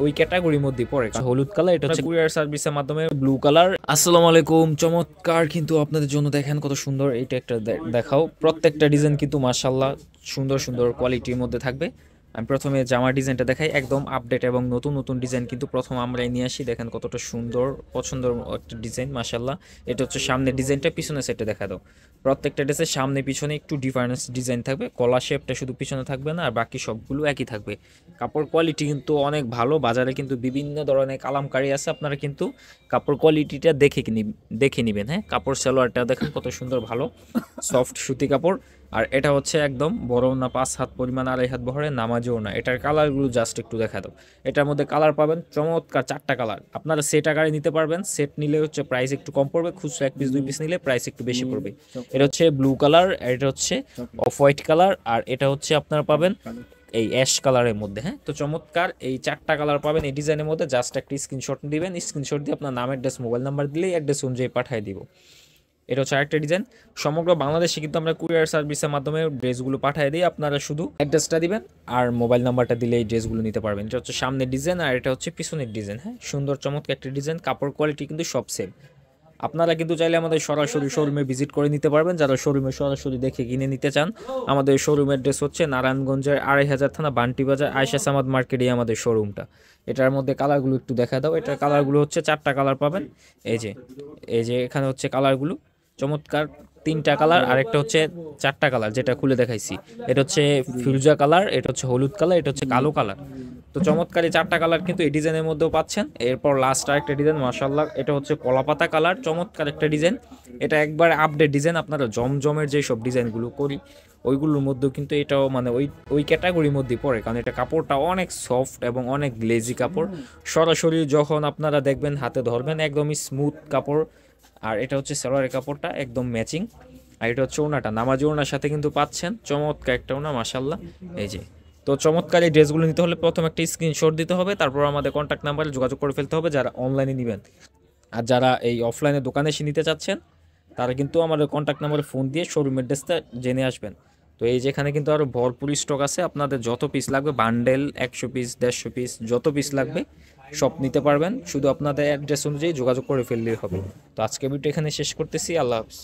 ওই ক্যাটাগরির মধ্যে পড়ে। হলুদ কালার, এটা হচ্ছে কুরিয়ার সার্ভিসের মাধ্যমে ব্লু কালার। আসসালামু আলাইকুম, চমৎকার কিন্তু আপনাদের জন্য দেখেন কত সুন্দর। এইটা একটা দেখাও, প্রত্যেকটা ডিজাইন কিন্তু মাশাআল্লাহ সুন্দর সুন্দর কোয়ালিটির মধ্যে থাকবে। আমি প্রথমে জামার ডিজাইনটা দেখাই, একদম আপডেট এবং নতুন নতুন ডিজাইন কিন্তু প্রথম আমরাই নিয়ে আসি। দেখেন কতটা সুন্দর, পছন্দের একটা ডিজাইন মাশাআল্লাহ। এটা হচ্ছে সামনের ডিজাইনটা, পিছনের সেটে দেখা দাও। প্রত্যেকটা ড্রেসের সামনে পিছনে একটু ডিফারেন্স ডিজাইন থাকবে, কলা শেপটা শুধু পিছনে থাকবে না, আর বাকি সবগুলো একই থাকবে। কাপড় কোয়ালিটি কিন্তু অনেক ভালো। বাজারে কিন্তু বিভিন্ন ধরনের কালামকারী আছে, আপনারা কিন্তু কাপড় কোয়ালিটিটা দেখে নেবেন। হ্যাঁ, কাপড় সালোয়ারটা দেখেন কত সুন্দর, ভালো সফট সুতি কাপড়। আর এটা হচ্ছে একদম বড় না, 5 হাত পরিমাণ, 2.5 হাত বহরের, নামাজও না। এটার কালারগুলো জাস্ট একটু দেখা দাও। এটার মধ্যে কালার পাবেন চমৎকার 4টা কালার। আপনারা সেট আকারে নিতে পারবেন, সেট নিলে হচ্ছে প্রাইস একটু কম পড়বে, খুচরা 1 পিস 2 পিস নিলে প্রাইস একটু বেশি পড়বে। এটা হচ্ছে ব্লু কালার, এটা হচ্ছে অফ হোয়াইট কালার, আর এটা হচ্ছে আপনারা পাবেন এই অ্যাশ কালারের মধ্যে। হ্যাঁ, তো চমৎকার এই 4টা কালার পাবেন এই ডিজাইনের মধ্যে। জাস্ট একটা স্ক্রিনশট দিবেন, স্ক্রিনশট দিয়ে আপনার নাম, অ্যাড্রেস, মোবাইল নাম্বার দিলেই অ্যাড্রেস অনুযায়ী পাঠিয়ে দিব। এটা হচ্ছে আরেকটা ডিজাইন। সমগ্র বাংলাদেশে কিন্তু আমরা কুরিয়ার সার্ভিসের মাধ্যমে ড্রেসগুলো পাঠিয়ে দিই। আপনারা শুধু অ্যাড্রেসটা দিবেন আর মোবাইল নাম্বারটা দিলে এই ড্রেসগুলো নিতে পারবেন। এটা হচ্ছে সামনের ডিজাইন, আর এটা হচ্ছে পিছনের ডিজাইন। হ্যাঁ, সুন্দর চমৎকার একটা ডিজাইন। কাপড় কোয়ালিটি কিন্তু সব সেম। আপনারা কিন্তু চাইলে আমাদের সরাসরি শোরুমে ভিজিট করে নিতে পারবেন, যারা শোরুমে সরাসরি দেখে কিনে নিতে চান। আমাদের শোরুমের অ্যাড্রেস হচ্ছে নারায়ণগঞ্জের 2.5 থানা, বান্টি বাজার, আয়েশা সামাদ মার্কেটে আমাদের শোরুমটা। এটার মধ্যে কালারগুলো একটু দেখা দাও। এটার কালারগুলো হচ্ছে 4টা কালার পাবেন। এই যে এই যে এখানে হচ্ছে কালারগুলো চমৎকার, 3টা কালার, আর একটা হচ্ছে 4টা কালার যেটা খুলে দেখাইছি। এটা হচ্ছে ফিরোজা কালার, এটা হচ্ছে হলুদ কালার, এটা হচ্ছে কালো কালার। তো চমৎকার এই 4টা কালার কিন্তু এই ডিজাইনের মধ্যেও পাচ্ছেন। এরপর লাস্ট আরেকটা ডিজাইন মাশাআল্লাহ, এটা হচ্ছে কলাপাতা কালার, চমৎকার একটা ডিজাইন। এটা একবার আপডেট ডিজাইন। আপনারা জমজমের যে সব ডিজাইনগুলো করি ওইগুলোর মধ্যেও কিন্তু এটাও মানে ওই ওই ক্যাটাগরির মধ্যে পড়ে, কারণ এটা কাপড়টা অনেক সফট এবং অনেক গ্লেজি কাপড়। সরাসরি যখন আপনারা দেখবেন, হাতে ধরবেন, একদমই স্মুথ কাপড়। আর এটা হচ্ছে সালোয়ারের কাপড়টা একদম ম্যাচিং। আর এটা হচ্ছে ওড়নাটা, নামাজি ওড়নার সাথে কিন্তু পাচ্ছেন চমৎকার একটা ওড়না মাশাআল্লাহ। এই যে, তো চমৎকার এই ড্রেসগুলো নিতে হলে প্রথম একটা স্ক্রিনশট দিতে হবে, তারপর আমাদের কন্ট্যাক্ট নাম্বারে যোগাযোগ করে ফেলতে হবে যারা অনলাইনে নেবেন। আর যারা এই অফলাইনে দোকানে এসে নিতে চাচ্ছেন, তারা কিন্তু আমাদের কন্ট্যাক্ট নাম্বারে ফোন দিয়ে শোরুম অ্যাড্রেসটা জেনে আসবেন। তো এই যেখানে কিন্তু আরও ভরপুর স্টক আছে, আপনাদের যত পিস লাগবে, বান্ডেল 100 পিস 150 পিস যত পিস লাগবে সব নিতে পারবেন। শুধু আপনাদের অ্যাড্রেস অনুযায়ী যোগাযোগ করে ফেললেই হবে। তো আজকে ভিডিও এখানে শেষ করতেছি। আল্লাহ হাফিজ।